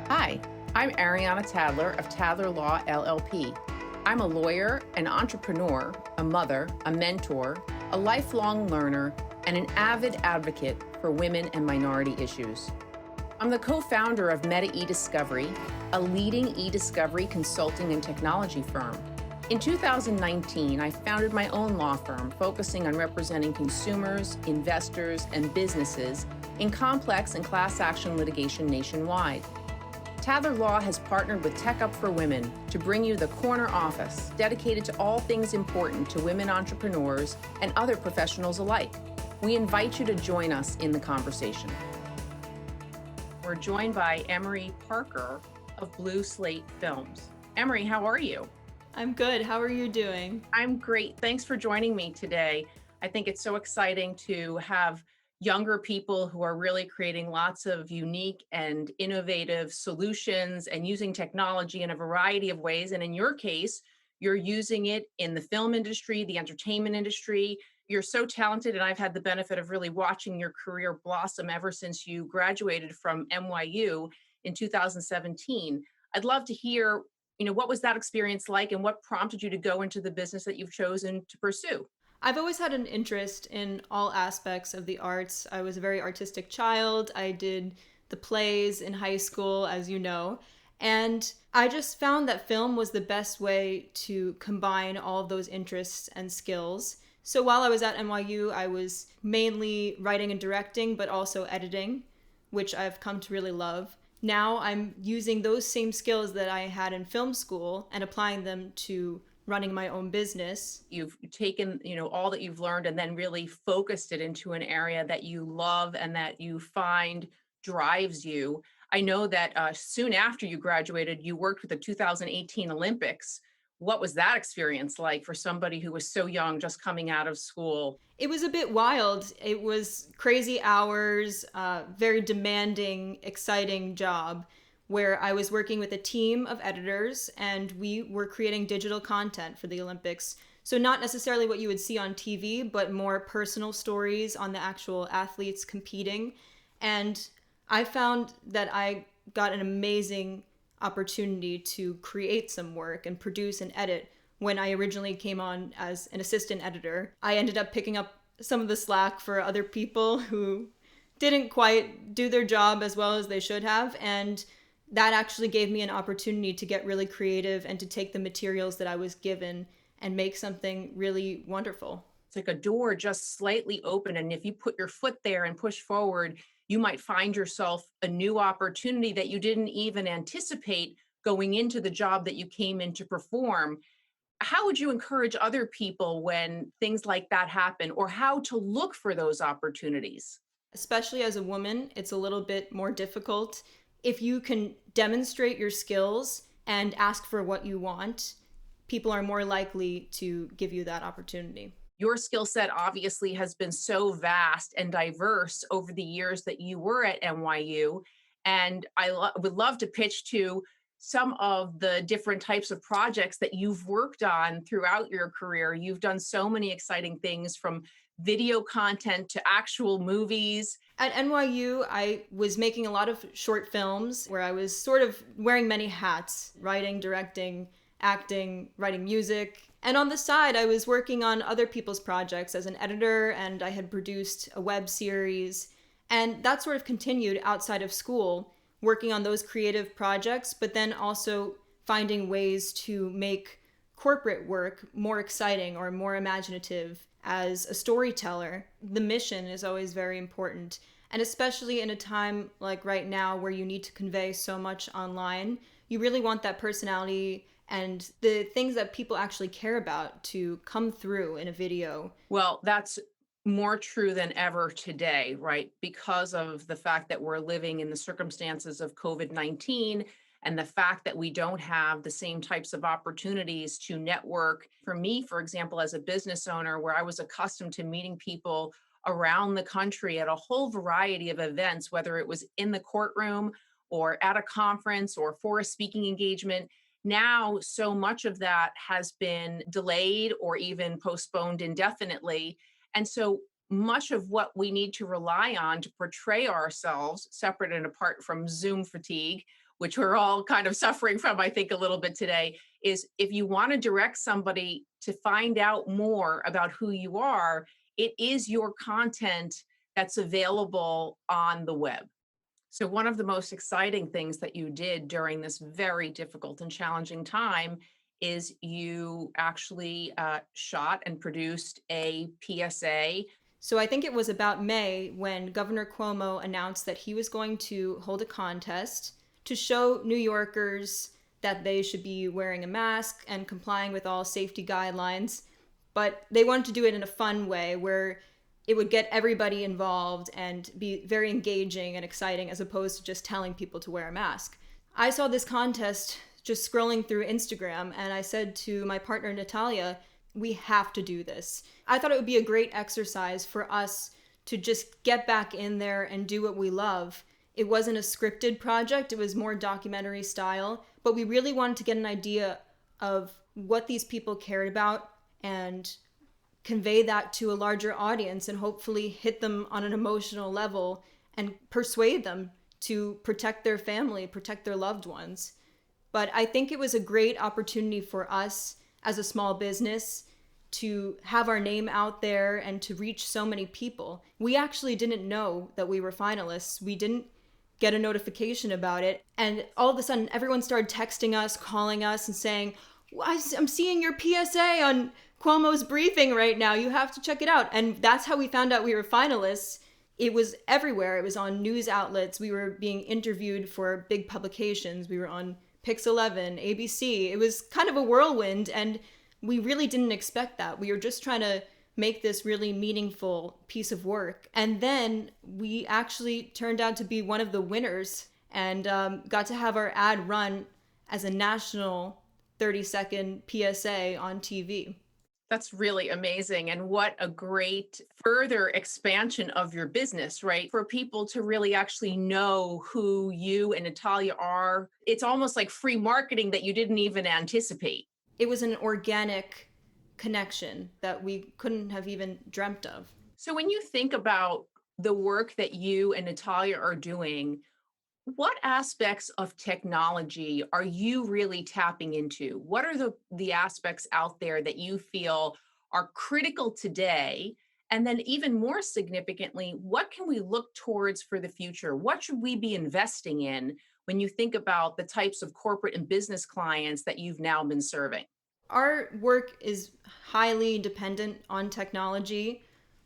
Hi, I'm Ariana Tadler of Tadler Law LLP. I'm a lawyer, an entrepreneur, a mother, a mentor, a lifelong learner, and an avid advocate for women and minority issues. I'm the co-founder of Meta eDiscovery, a leading e-discovery consulting and technology firm. In 2019, I founded my own law firm focusing on representing consumers, investors, and businesses in complex and class action litigation nationwide. Tadler Law has partnered with Tech Up for Women to bring you the Corner Office, dedicated to all things important to women entrepreneurs and other professionals alike. We invite you to join us in the conversation. We're joined by Emory Parker of Blue Slate Films. Emory, how are you? I'm good. How are you doing? I'm great. Thanks for joining me today. I think it's so exciting to have younger people who are really creating lots of unique and innovative solutions and using technology in a variety of ways. And in your case, you're using it in the film industry, the entertainment industry. You're so talented, and I've had the benefit of really watching your career blossom ever since you graduated from NYU in 2017. I'd love to hear, what was that experience like and what prompted you to go into the business that you've chosen to pursue? I've always had an interest in all aspects of the arts. I was a very artistic child. I did the plays in high school, as you know. And I just found that film was the best way to combine all of those interests and skills. So while I was at NYU, I was mainly writing and directing, but also editing, which I've come to really love. Now I'm using those same skills that I had in film school and applying them to running my own business. You've taken, all that you've learned and then really focused it into an area that you love and that you find drives you. I know that soon after you graduated, you worked with the 2018 Olympics. What was that experience like for somebody who was so young, just coming out of school? It was a bit wild. It was crazy hours, very demanding, exciting job where I was working with a team of editors and we were creating digital content for the Olympics. So, not necessarily what you would see on TV, but more personal stories on the actual athletes competing. And I found that I got an amazing opportunity to create some work and produce and edit when I originally came on as an assistant editor. I ended up picking up some of the slack for other people who didn't quite do their job as well as they should have. And that actually gave me an opportunity to get really creative and to take the materials that I was given and make something really wonderful. It's like a door just slightly open. And if you put your foot there and push forward, you might find yourself a new opportunity that you didn't even anticipate going into the job that you came in to perform. How would you encourage other people when things like that happen, or how to look for those opportunities? Especially as a woman, it's a little bit more difficult. If you can demonstrate your skills and ask for what you want, people are more likely to give you that opportunity. Your skill set obviously has been so vast and diverse over the years that you were at NYU. And would love to pitch to some of the different types of projects that you've worked on throughout your career. You've done so many exciting things, from video content to actual movies. At NYU, I was making a lot of short films where I was sort of wearing many hats: writing, directing, acting, writing music. And on the side, I was working on other people's projects as an editor, and I had produced a web series. And that sort of continued outside of school, working on those creative projects, but then also finding ways to make corporate work more exciting or more imaginative as a storyteller. The mission is always very important. And especially in a time like right now where you need to convey so much online, you really want that personality and the things that people actually care about to come through in a video. Well, that's more true than ever today, right? Because of the fact that we're living in the circumstances of COVID-19 and the fact that we don't have the same types of opportunities to network. For me, for example, as a business owner, where I was accustomed to meeting people around the country at a whole variety of events, whether it was in the courtroom or at a conference or for a speaking engagement. Now, so much of that has been delayed or even postponed indefinitely. And so much of what we need to rely on to portray ourselves, separate and apart from Zoom fatigue, which we're all kind of suffering from, I think, a little bit today, is if you want to direct somebody to find out more about who you are, it is your content that's available on the web. So, one of the most exciting things that you did during this very difficult and challenging time is you actually shot and produced a PSA. So I think it was about May when Governor Cuomo announced that he was going to hold a contest to show New Yorkers that they should be wearing a mask and complying with all safety guidelines. But they wanted to do it in a fun way where it would get everybody involved and be very engaging and exciting as opposed to just telling people to wear a mask. I saw this contest just scrolling through Instagram and I said to my partner Natalia, we have to do this. I thought it would be a great exercise for us to just get back in there and do what we love. It wasn't a scripted project, it was more documentary style, but we really wanted to get an idea of what these people cared about and convey that to a larger audience and hopefully hit them on an emotional level and persuade them to protect their family, protect their loved ones. But I think it was a great opportunity for us as a small business to have our name out there and to reach so many people. We actually didn't know that we were finalists. We didn't get a notification about it. And all of a sudden, everyone started texting us, calling us, and saying, I'm seeing your PSA on Cuomo's briefing right now. You have to check it out. And that's how we found out we were finalists. It was everywhere. It was on news outlets. We were being interviewed for big publications. We were on Pix 11, ABC. It was kind of a whirlwind, and we really didn't expect that. We were just trying to make this really meaningful piece of work. And then we actually turned out to be one of the winners and got to have our ad run as a national 30-second PSA on TV. That's really amazing. And what a great further expansion of your business, right? For people to really actually know who you and Natalia are. It's almost like free marketing that you didn't even anticipate. It was an organic connection that we couldn't have even dreamt of. So when you think about the work that you and Natalia are doing, what aspects of technology are you really tapping into? What are the aspects out there that you feel are critical today? And then, even more significantly, what can we look towards for the future? What should we be investing in when you think about the types of corporate and business clients that you've now been serving? Our work is highly dependent on technology.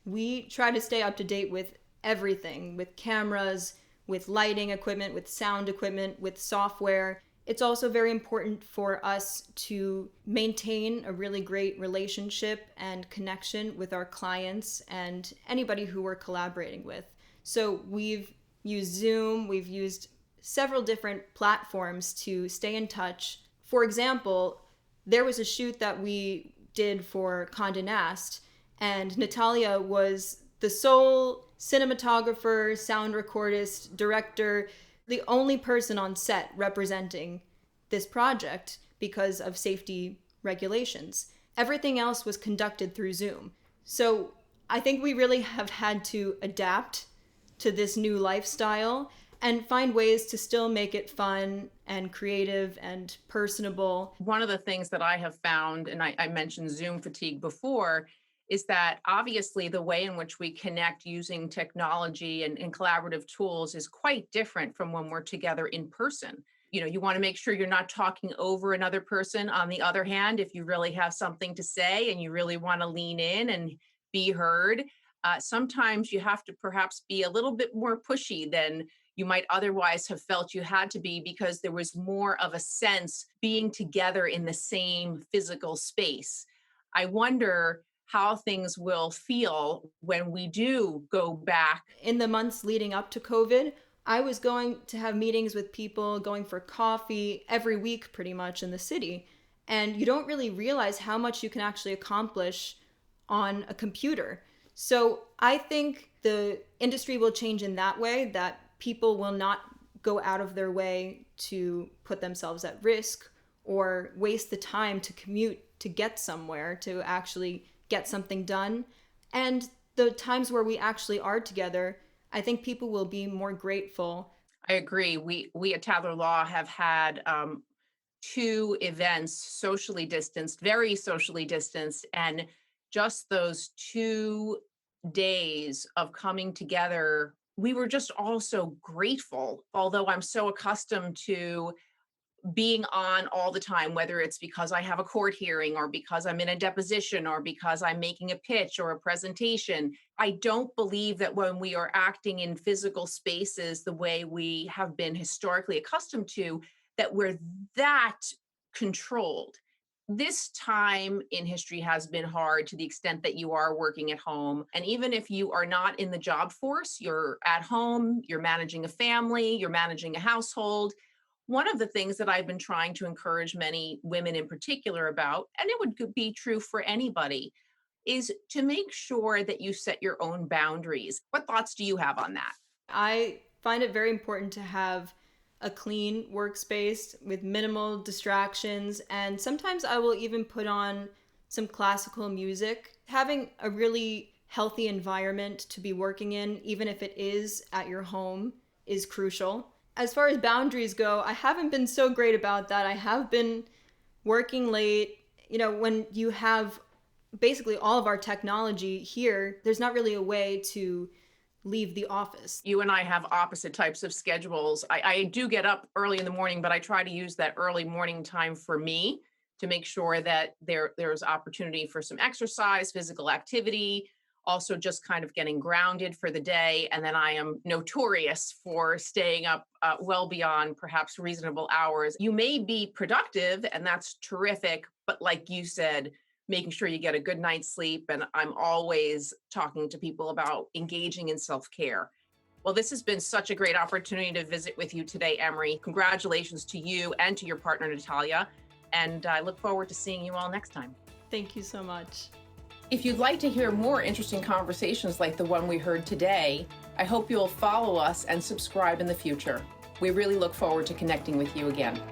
We try to stay up to date with everything, with cameras, with lighting equipment, with sound equipment, with software. It's also very important for us to maintain a really great relationship and connection with our clients and anybody who we're collaborating with. So we've used Zoom, we've used several different platforms to stay in touch. For example, there was a shoot that we did for Condé Nast, and Natalia was the sole cinematographer, sound recordist, director, the only person on set representing this project because of safety regulations. Everything else was conducted through Zoom. So I think we really have had to adapt to this new lifestyle and find ways to still make it fun and creative and personable. One of the things that I have found, and I mentioned Zoom fatigue before, is that obviously the way in which we connect using technology and collaborative tools is quite different from when we're together in person. You know, you want to make sure you're not talking over another person. On the other hand, if you really have something to say and you really want to lean in and be heard, sometimes you have to perhaps be a little bit more pushy than you might otherwise have felt you had to be, because there was more of a sense being together in the same physical space. I wonder how things will feel when we do go back. In the months leading up to COVID, I was going to have meetings with people, going for coffee every week pretty much in the city. And you don't really realize how much you can actually accomplish on a computer. So I think the industry will change in that way, that people will not go out of their way to put themselves at risk or waste the time to commute to get somewhere, to actually get something done. And the times where we actually are together, I think people will be more grateful. I agree. We at Tadler Law have had two events socially distanced, very socially distanced, and just those 2 days of coming together, we were just all so grateful. Although I'm so accustomed to being on all the time, whether it's because I have a court hearing or because I'm in a deposition or because I'm making a pitch or a presentation. I don't believe that when we are acting in physical spaces the way we have been historically accustomed to, that we're that controlled. This time in history has been hard to the extent that you are working at home. And even if you are not in the job force, you're at home, you're managing a family, you're managing a household. One of the things that I've been trying to encourage many women in particular about, and it would be true for anybody, is to make sure that you set your own boundaries. What thoughts do you have on that? I find it very important to have a clean workspace with minimal distractions, and sometimes I will even put on some classical music. Having a really healthy environment to be working in, even if it is at your home, is crucial. As far as boundaries go, I haven't been so great about that. I have been working late. When you have basically all of our technology here, there's not really a way to leave the office. You and I have opposite types of schedules. I do get up early in the morning, but I try to use that early morning time for me to make sure that there's opportunity for some exercise, physical activity, also just kind of getting grounded for the day. And then I am notorious for staying up well beyond perhaps reasonable hours. You may be productive, and that's terrific. But like you said, making sure you get a good night's sleep. And I'm always talking to people about engaging in self care. Well, this has been such a great opportunity to visit with you today, Emory. Congratulations to you and to your partner, Natalia. And I look forward to seeing you all next time. Thank you so much. If you'd like to hear more interesting conversations like the one we heard today, I hope you'll follow us and subscribe in the future. We really look forward to connecting with you again.